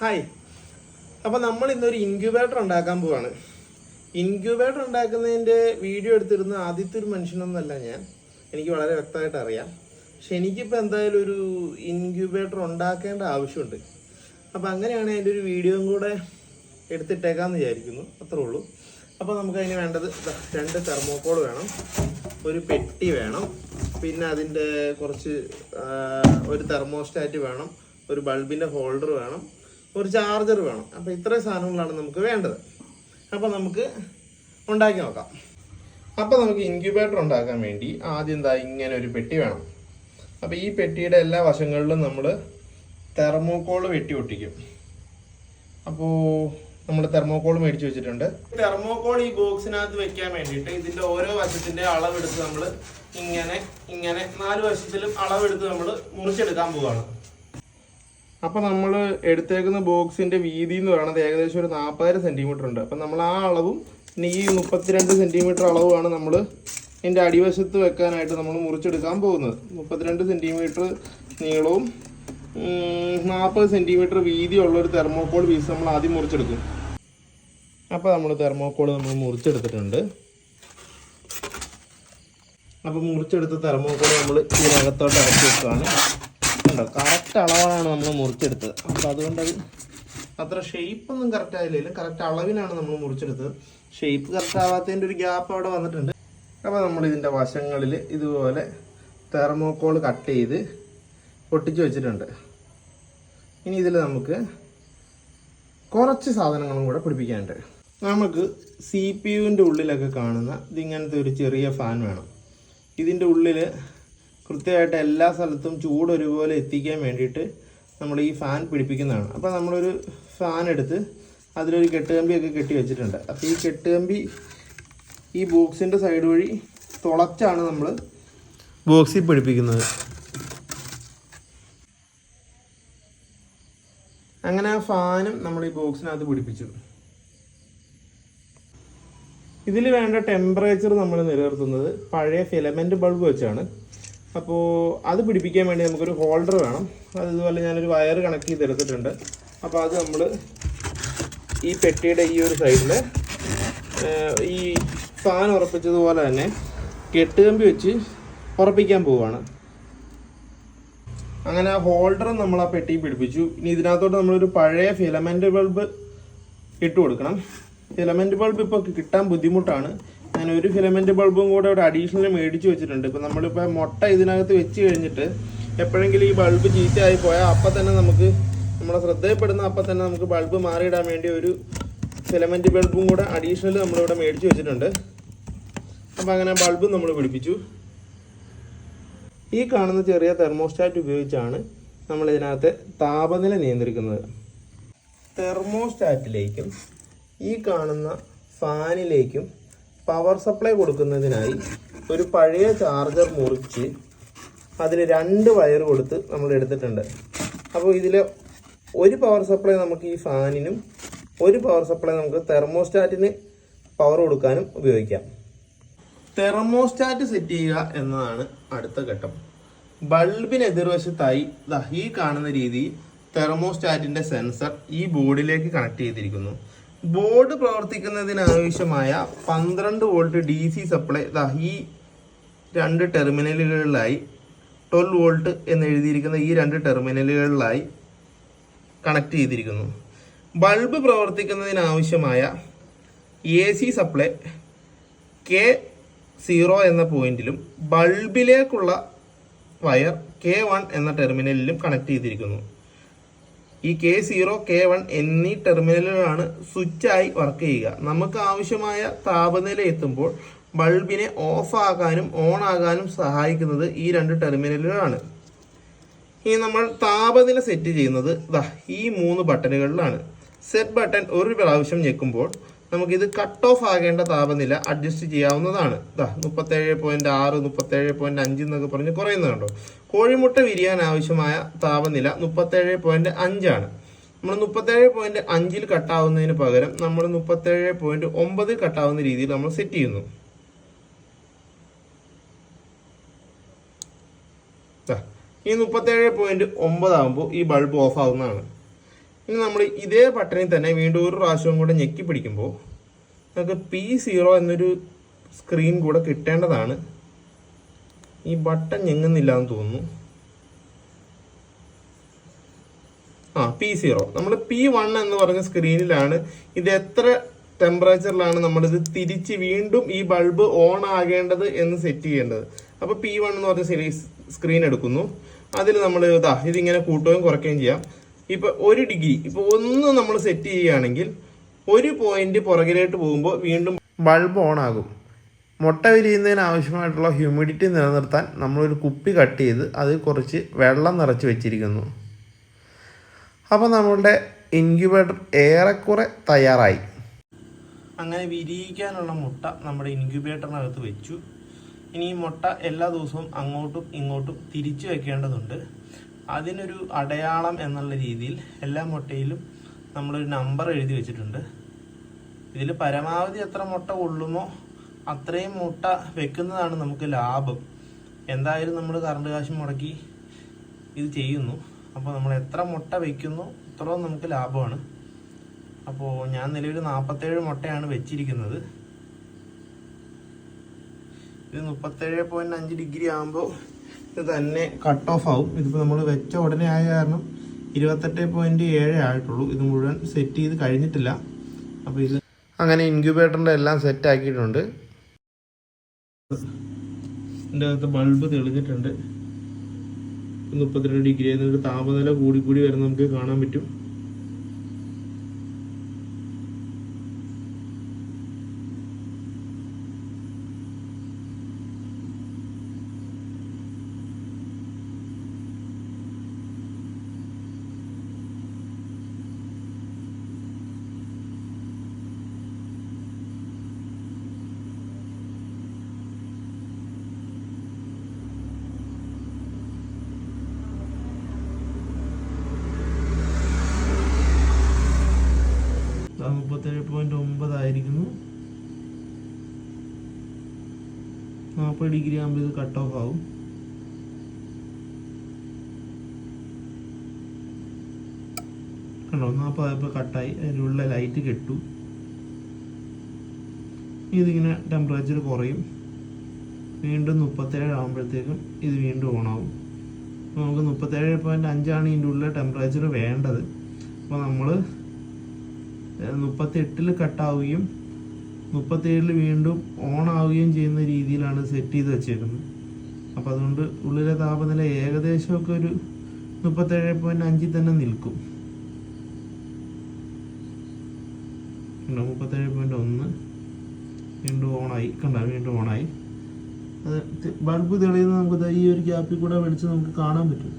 Hi. അപ്പോൾ നമ്മൾ ഇന്നൊരു ഇൻക്യുബേറ്റർ ഉണ്ടാക്കാൻ പോവാണ്. ഇൻക്യുബേറ്റർ ഉണ്ടാക്കുന്നതിൻ്റെ വീഡിയോ എടുത്തിരുന്ന ആദ്യത്തെ ഒരു മനുഷ്യനൊന്നുമല്ല ഞാൻ. എനിക്ക് വളരെ വ്യക്തമായിട്ട് അറിയാം. പക്ഷെ എനിക്കിപ്പോൾ എന്തായാലും ഒരു ഇൻക്യുബേറ്റർ ഉണ്ടാക്കേണ്ട ആവശ്യമുണ്ട്. അപ്പോൾ അങ്ങനെയാണ് അതിൻ്റെ ഒരു വീഡിയോയും കൂടെ എടുത്തിട്ടേക്കാമെന്ന് വിചാരിക്കുന്നു. അത്രേ ഉള്ളൂ. അപ്പോൾ നമുക്കതിന് വേണ്ടത് 2 തെർമോക്കോൾ വേണം, ഒരു പെട്ടി വേണം, പിന്നെ അതിൻ്റെ കുറച്ച് ഒരു തെർമോസ്റ്റാറ്റ് വേണം, ഒരു ബൾബിൻ്റെ ഹോൾഡർ വേണം, ഒരു ചാർജർ വേണം. അപ്പോൾ ഇത്രയും സാധനങ്ങളാണ് നമുക്ക് വേണ്ടത്. അപ്പോൾ നമുക്ക് ഉണ്ടാക്കി നോക്കാം. അപ്പോൾ നമുക്ക് ഇൻക്യുബേറ്റർ ഉണ്ടാക്കാൻ വേണ്ടി ആദ്യം ഇങ്ങനെ ഒരു പെട്ടി വേണം. അപ്പോൾ ഈ പെട്ടിയുടെ എല്ലാ വശങ്ങളിലും നമ്മൾ തെർമോക്കോൾ വെട്ടി ഒട്ടിക്കും. അപ്പോൾ നമ്മൾ തെർമോക്കോൾ മേടിച്ച് വെച്ചിട്ടുണ്ട്. തെർമോക്കോൾ ഈ ബോക്സിനകത്ത് വെക്കാൻ വേണ്ടിയിട്ട് ഇതിൻ്റെ ഓരോ വശത്തിൻ്റെ അളവെടുത്ത് നമ്മൾ ഇങ്ങനെ 4 വശത്തിലും അളവെടുത്ത് നമ്മൾ മുറിച്ചെടുക്കാൻ പോവുകയാണ്. അപ്പോൾ നമ്മൾ എടുത്തേക്കുന്ന ബോക്സിൻ്റെ വീതി എന്ന് പറയുന്നത് ഏകദേശം ഒരു 40 സെൻറ്റിമീറ്റർ ഉണ്ട്. അപ്പം നമ്മൾ ആ അളവും പിന്നെ ഈ 32 സെൻറ്റിമീറ്റർ അളവുമാണ് നമ്മൾ ഇതിൻ്റെ അടിവശത്ത് വെക്കാനായിട്ട് നമ്മൾ മുറിച്ചെടുക്കാൻ പോകുന്നത്. 32 സെൻറ്റിമീറ്റർ നീളവും 40 സെൻറ്റിമീറ്റർ വീതിയുള്ളൊരു തെർമോക്കോൾ പീസ് നമ്മൾ ആദ്യം മുറിച്ചെടുക്കും. അപ്പോൾ നമ്മൾ തെർമോക്കോൾ നമ്മൾ മുറിച്ചെടുത്തിട്ടുണ്ട്. അപ്പോൾ മുറിച്ചെടുത്ത തെർമോക്കോൾ നമ്മൾ ഇതിനകത്തോട്ട് ഇറക്കി വെക്കുകയാണ്. ഉണ്ടോ, കറക്റ്റ് അളവാണ് നമ്മൾ മുറിച്ചെടുത്തത്. അപ്പോൾ അതുകൊണ്ട് അത് അത്ര ഷേപ്പൊന്നും കറക്റ്റ് ആയില്ലെങ്കിലും കറക്റ്റ് അളവിനാണ് നമ്മൾ മുറിച്ചെടുത്തത്. ഷേപ്പ് കറക്റ്റ് ആവാത്തതിൻ്റെ ഒരു ഗ്യാപ്പ് അവിടെ വന്നിട്ടുണ്ട്. അപ്പോൾ നമ്മൾ ഇതിൻ്റെ വശങ്ങളിൽ ഇതുപോലെ തെർമോക്കോൾ കട്ട് ചെയ്ത് പൊട്ടിച്ച് വെച്ചിട്ടുണ്ട്. ഇനി ഇതിൽ നമുക്ക് കുറച്ച് സാധനങ്ങളും കൂടെ പിടിപ്പിക്കാനുണ്ട്. നമുക്ക് CPU-ൻ്റെ ഉള്ളിലൊക്കെ കാണുന്ന ഇതിങ്ങനത്തെ ഒരു ചെറിയ ഫാൻ വേണം. ഇതിൻ്റെ ഉള്ളിൽ കൃത്യമായിട്ട് എല്ലാ സ്ഥലത്തും ചൂട് ഒരുപോലെ എത്തിക്കാൻ വേണ്ടിയിട്ട് നമ്മൾ ഈ ഫാൻ പിടിപ്പിക്കുന്നതാണ്. അപ്പോൾ നമ്മളൊരു ഫാൻ എടുത്ത് അതിലൊരു കെട്ടുകമ്പിയൊക്കെ കെട്ടി വെച്ചിട്ടുണ്ട്. അപ്പോൾ ഈ കെട്ടുകമ്പി ഈ ബോക്സിൻ്റെ സൈഡ് വഴി തുളച്ചാണ് നമ്മൾ ബോക്സിൽ പിടിപ്പിക്കുന്നത്. അങ്ങനെ ആ ഫാനും നമ്മൾ ഈ ബോക്സിനകത്ത് പിടിപ്പിച്ചു. ഇതിൽ വേണ്ട ടെമ്പറേച്ചർ നമ്മൾ നിലനിർത്തുന്നത് പഴയ ഫിലമെൻറ്റ് ബൾബ് വെച്ചാണ്. അപ്പോൾ അത് പിടിപ്പിക്കാൻ വേണ്ടി നമുക്കൊരു ഹോൾഡർ വേണം. അതുപോലെ ഞാനൊരു വയർ കണക്ട് ചെയ്തെടുത്തിട്ടുണ്ട്. അപ്പോൾ അത് നമ്മൾ ഈ പെട്ടിയുടെ ഈ ഒരു സൈഡിൽ ഈ ഫാൻ ഉറപ്പിച്ചതുപോലെ തന്നെ കെട്ടുകമ്പി വെച്ച് ഉറപ്പിക്കാൻ പോവുകയാണ്. അങ്ങനെ ആ ഹോൾഡറും നമ്മൾ ആ പെട്ടി പിടിപ്പിച്ചു. ഇനി ഇതിനകത്തോട്ട് നമ്മളൊരു പഴയ ഫിലമെൻറ്റ് ബൾബ് ഇട്ട് കൊടുക്കണം. ഫിലമെൻറ്റ് ബൾബ് ഇപ്പോൾ കിട്ടാൻ ബുദ്ധിമുട്ടാണ്. ഞാൻ ഒരു ഫിലമെൻറ്റ് ബൾബും കൂടെ ഇവിടെ അഡീഷണൽ മേടിച്ച് വെച്ചിട്ടുണ്ട്. ഇപ്പോൾ നമ്മളിപ്പോൾ മുട്ട ഇതിനകത്ത് വെച്ച് കഴിഞ്ഞിട്ട് എപ്പോഴെങ്കിലും ഈ ബൾബ് ചീത്തയായി പോയാൽ അപ്പം തന്നെ നമുക്ക് നമ്മളെ ശ്രദ്ധയപ്പെടുന്ന അപ്പം തന്നെ നമുക്ക് ബൾബ് മാറിയിടാൻ വേണ്ടി ഒരു ഫിലമെൻറ്റ് ബൾബും കൂടെ അഡീഷണൽ നമ്മളിവിടെ മേടിച്ച് വെച്ചിട്ടുണ്ട്. അപ്പോൾ അങ്ങനെ ബൾബും നമ്മൾ പിടിപ്പിച്ചു. ഈ കാണുന്ന ചെറിയ തെർമോസ്റ്റാറ്റ് ഉപയോഗിച്ചാണ് നമ്മൾ ഇതിനകത്തെ താപനില നിയന്ത്രിക്കുന്നത്. തെർമോസ്റ്റാറ്റിലേക്കും ഈ കാണുന്ന ഫാനിലേക്കും പവർ സപ്ലൈ കൊടുക്കുന്നതിനായി ഒരു പഴയ ചാർജർ മുറിച്ച് അതിൽ 2 വയർ കൊടുത്ത് നമ്മൾ എടുത്തിട്ടുണ്ട്. അപ്പോൾ ഇതിൽ ഒരു പവർ സപ്ലൈ നമുക്ക് ഈ ഫാനിനും ഒരു പവർ സപ്ലൈ നമുക്ക് തെർമോസ്റ്റാറ്റിന് പവർ കൊടുക്കാനും ഉപയോഗിക്കാം. തെർമോസ്റ്റാറ്റ് സെറ്റ് ചെയ്യുക എന്നതാണ് അടുത്ത ഘട്ടം. ബൾബിന് എതിർവശത്തായി ഈ കാണുന്ന രീതിയിൽ തെർമോസ്റ്റാറ്റിൻ്റെ സെൻസർ ഈ ബോർഡിലേക്ക് കണക്ട് ചെയ്തിരിക്കുന്നു. ബോർഡ് പ്രവർത്തിക്കുന്നതിനാവശ്യമായ 12 വോൾട്ട് DC സപ്ലൈ ഈ 2 ടെർമിനലുകളിലായി 12 വോൾട്ട് എന്ന് എഴുതിയിരിക്കുന്ന ഈ 2 ടെർമിനലുകളിലായി കണക്ട് ചെയ്തിരിക്കുന്നു. ബൾബ് പ്രവർത്തിക്കുന്നതിനാവശ്യമായ AC സപ്ലൈ K0 എന്ന പോയിന്റിലും ബൾബിലേക്കുള്ള വയർ K1 എന്ന ടെർമിനലിലും കണക്ട് ചെയ്തിരിക്കുന്നു. ഈ K0, K1 എന്നീ ടെർമിനലുകളാണ് സ്വിച്ചായി വർക്ക് ചെയ്യുക. നമുക്ക് ആവശ്യമായ താപനില എത്തുമ്പോൾ ബൾബിനെ ഓഫ് ആകാനും ഓൺ ആകാനും സഹായിക്കുന്നത് ഈ 2 ടെർമിനലുകളാണ്. ഇനി നമ്മൾ താപനില സെറ്റ് ചെയ്യുന്നത് ഈ 3 ബട്ടണുകളിലാണ്. സെറ്റ് ബട്ടൺ ഒരു പ്രാവശ്യം ഞെക്കുമ്പോൾ നമുക്കിത് കട്ട് ഓഫ് ആകേണ്ട താപനില അഡ്ജസ്റ്റ് ചെയ്യാവുന്നതാണ്. 37.6, 37.5 എന്നൊക്കെ പറഞ്ഞ് കുറയുന്നതുണ്ടോ. കോഴിമുട്ട വിരിയാൻ ആവശ്യമായ താപനില 37.5 ആണ്. നമ്മൾ 37.5 കട്ടാവുന്നതിന് പകരം നമ്മൾ 37.9 കട്ടാവുന്ന രീതിയിൽ നമ്മൾ സെറ്റ് ചെയ്യുന്നു. ഈ 37.9 ആകുമ്പോൾ ഈ ബൾബ് ഓഫ് ആവുന്നതാണ്. ഇനി നമ്മൾ ഇതേ ബട്ടണിൽ തന്നെ വീണ്ടും ഒരു പ്രാവശ്യവും കൂടെ ഞെക്കി പിടിക്കുമ്പോൾ നമുക്ക് P0 എന്നൊരു സ്ക്രീൻ കൂടെ കിട്ടേണ്ടതാണ്. ഈ ബട്ടൺ ഞെങ്ങുന്നില്ല എന്ന് തോന്നുന്നു. P0 നമ്മൾ P1 എന്ന് പറഞ്ഞ സ്ക്രീനിലാണ്. ഇത് എത്ര ടെമ്പറേച്ചറിലാണ് നമ്മളിത് തിരിച്ച് വീണ്ടും ഈ ബൾബ് ഓൺ ആകേണ്ടത് എന്ന് സെറ്റ് ചെയ്യേണ്ടത്. അപ്പോൾ P1 എന്ന് പറഞ്ഞ സ്ക്രീൻ എടുക്കുന്നു. അതിൽ നമ്മൾ ഇതിങ്ങനെ കൂട്ടുകയും കുറയ്ക്കുകയും ചെയ്യാം. ഇപ്പോൾ 1 ഡിഗ്രി ഇപ്പോൾ 1 നമ്മൾ സെറ്റ് ചെയ്യുകയാണെങ്കിൽ 1 പോയിന്റ് പുറകിലോട്ട് പോകുമ്പോൾ വീണ്ടും ബൾബ് ഓൺ ആകും. മുട്ട വിരിയുന്നതിന് ആവശ്യമായിട്ടുള്ള ഹ്യൂമിഡിറ്റി നിലനിർത്താൻ നമ്മളൊരു കുപ്പി കട്ട് ചെയ്ത് അതിൽ കുറച്ച് വെള്ളം നിറച്ച് വെച്ചിരിക്കുന്നു. അപ്പോൾ നമ്മളുടെ ഇൻക്യുബേറ്റർ ഏറെക്കുറെ തയ്യാറായി. അങ്ങനെ വിരിയിക്കാനുള്ള മുട്ട നമ്മുടെ ഇൻക്യുബേറ്ററിനകത്ത് വെച്ചു. ഇനി ഈ മുട്ട എല്ലാ ദിവസവും അങ്ങോട്ടും ഇങ്ങോട്ടും തിരിച്ചു വെക്കേണ്ടതുണ്ട്. അതിനൊരു അടയാളം എന്നുള്ള രീതിയിൽ എല്ലാ മുട്ടയിലും നമ്മളൊരു നമ്പർ എഴുതി വെച്ചിട്ടുണ്ട്. ഇതിൽ പരമാവധി എത്ര മുട്ട കൊള്ളുമോ അത്രയും മുട്ട വെക്കുന്നതാണ് നമുക്ക് ലാഭം. എന്തായാലും നമ്മൾ കറണ്ട് കാശ് മുടക്കി ഇത് ചെയ്യുന്നു. അപ്പോൾ നമ്മൾ എത്ര മുട്ട വയ്ക്കുന്നു അത്രയും നമുക്ക് ലാഭമാണ്. അപ്പോൾ ഞാൻ നിലവിൽ 47 മുട്ടയാണ് വെച്ചിരിക്കുന്നത്. ഇത് 37.5 ഡിഗ്രി ആകുമ്പോൾ ഇത് തന്നെ കട്ട് ഓഫ് ആവും. ഇതിപ്പോൾ നമ്മൾ വെച്ച ഉടനെ ആയ കാരണം 28.7 ആയിട്ടുള്ളൂ. ഇത് മുഴുവൻ സെറ്റ് ചെയ്ത് കഴിഞ്ഞിട്ടില്ല. അപ്പോൾ ഇത് അങ്ങനെ ഇൻക്യുബേറ്ററിൻ്റെ എല്ലാം സെറ്റ് ആക്കിയിട്ടുണ്ട്. ഇതിൻ്റെ അകത്ത് ബൾബ് തെളിഞ്ഞിട്ടുണ്ട്. 32 ഡിഗ്രി എന്നൊരു താപനില കൂടി വരുന്ന നമുക്ക് കാണാൻ പറ്റും. ആ 37.9 ആയിരിക്കുന്നു. 40 ഡിഗ്രി ആകുമ്പോൾ ഇത് കട്ട് ഓഫ് ആവും. കണ്ടോ, 40 ആയപ്പോൾ കട്ടായി. അതിലുള്ള ലൈറ്റ് കെട്ടു. ഇതിങ്ങനെ ടെമ്പറേച്ചർ കുറയും. വീണ്ടും 37 ആകുമ്പോഴത്തേക്കും ഇത് വീണ്ടും ഓണാവും. നമുക്ക് 37.5 ഇതിൻ്റെ ഉള്ളിൽ ടെമ്പറേച്ചർ വേണ്ടത്. അപ്പോൾ നമ്മൾ 38 കട്ടാവുകയും 37 വീണ്ടും ഓൺ ആവുകയും ചെയ്യുന്ന രീതിയിലാണ് സെറ്റ് ചെയ്ത് വെച്ചേക്കുന്നത്. അപ്പോൾ അതുകൊണ്ട് ഉള്ളിലെ താപനില ഏകദേശമൊക്കെ ഒരു 37.5 തന്നെ നിൽക്കും. 37.1 വീണ്ടും ഓണായി. വീണ്ടും ഓണായി. അത് ബൾബ് തെളിയുന്നത് നമുക്ക് ഈ ഒരു ഗ്യാപ്പിൽ കൂടെ വെളിച്ച് നമുക്ക് കാണാൻ പറ്റും.